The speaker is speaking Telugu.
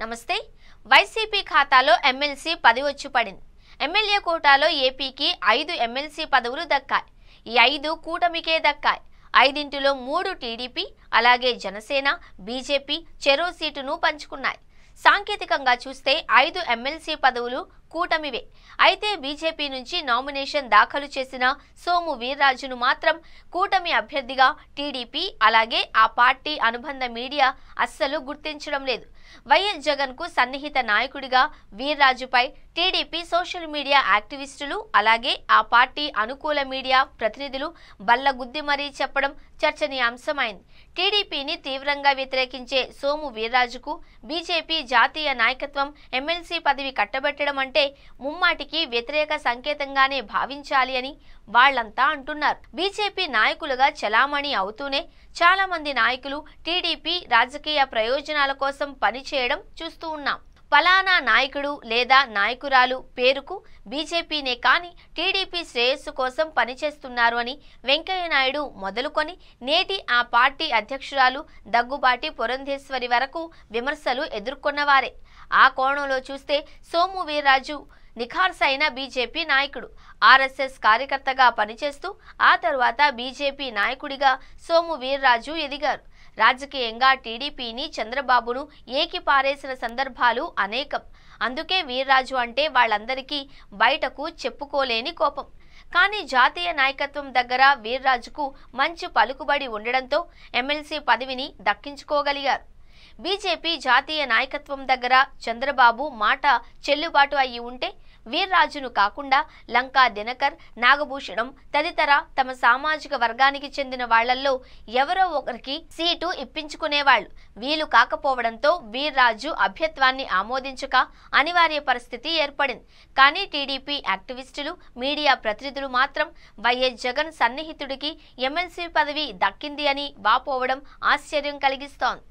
నమస్తే. వైసీపీ ఖాతాలో ఎమ్మెల్సీ 10 వచ్చి పడింది. ఎమ్మెల్యే కోటాలో ఏపీకి 5 ఎమ్మెల్సీ పదవులు దక్కాయి. ఈ 5 కూటమికే దక్కాయి. 5ంటిలో 3 టీడీపీ, అలాగే జనసేన, బీజేపీ చెరో సీటును పంచుకున్నాయి. సాంకేతికంగా చూస్తే 5 ఎమ్మెల్సీ పదవులు కూటమివే. అయితే బీజేపీ నుంచి నామినేషన్ దాఖలు చేసిన సోము వీర్రాజును మాత్రం కూటమి అభ్యర్థిగా టీడీపీ అలాగే ఆ పార్టీ అనుబంధ మీడియా అస్సలు గుర్తించడం లేదు. వైఎస్ జగన్ కు సన్నిహిత నాయకుడిగా వీర్రాజుపై టీడీపీ సోషల్ మీడియా యాక్టివిస్టులు అలాగే ఆ పార్టీ అనుకూల మీడియా ప్రతినిధులు బల్లగుద్ది మరీ చెప్పడం చర్చనీయాంశమైంది. టీడీపీని తీవ్రంగా వ్యతిరేకించే సోము వీర్రాజుకు బీజేపీ జాతీయ నాయకత్వం ఎమ్మెల్సీ పదవి కట్టబెట్టడం అంటే ముమ్మాటికి వ్యతిరేక సంకేతంగానే భావించాలి అని వాళ్లంతా అంటున్నారు. బీజేపీ నాయకులుగా చలామణి అవుతూనే చాలా మంది నాయకులు టీడీపీ రాజకీయ ప్రయోజనాల కోసం పనిచేయడం చూస్తూ ఉన్నాం. ఫలానా నాయకుడు లేదా నాయకురాలు పేరుకు బీజేపీనే కానీ టీడీపీ శ్రేయస్సు కోసం పనిచేస్తున్నారు అని వెంకయ్య నాయుడు మొదలుకొని నేటి ఆ పార్టీ అధ్యక్షురాలు దగ్గుబాటి పురంధేశ్వరి వరకు విమర్శలు ఎదుర్కొన్నవారే. ఆ కోణంలో చూస్తే సోము వీర్రాజు నిఖార్సైన బీజేపీ నాయకుడు. ఆర్ఎస్ఎస్ కార్యకర్తగా పనిచేస్తూ ఆ తరువాత బీజేపీ నాయకుడిగా సోము వీర్రాజు ఎదిగారు. రాజకీయంగా టీడీపీని చంద్రబాబును ఏకిపారేసిన సందర్భాలు అనేకం. అందుకే వీర్రాజు అంటే వాళ్ళందరికీ బయటకు చెప్పుకోలేని కోపం. కానీ జాతీయ నాయకత్వం దగ్గర వీర్రాజుకు మంచి పలుకుబడి ఉండడంతో ఎమ్మెల్సీ పదవిని దక్కించుకోగలిగారు. బీజేపీ జాతీయ నాయకత్వం దగ్గర చంద్రబాబు మాట చెల్లుబాటు అయ్యి ఉంటే వీర్రాజును కాకుండా లంకా దినకర్, నాగభూషణం తదితర తమ సామాజిక వర్గానికి చెందిన వాళ్లల్లో ఎవరో ఒకరికి సీటు ఇప్పించుకునేవాళ్లు. వీలు కాకపోవడంతో వీర్రాజు అభ్యత్వాన్ని ఆమోదించక అనివార్య పరిస్థితి ఏర్పడింది. కానీ టీడీపీ యాక్టివిస్టులు, మీడియా ప్రతినిధులు మాత్రం వైఎస్ జగన్ సన్నిహితుడికి ఎమ్మెల్సీ పదవి దక్కింది అని వాపోవడం ఆశ్చర్యం కలిగిస్తోంది.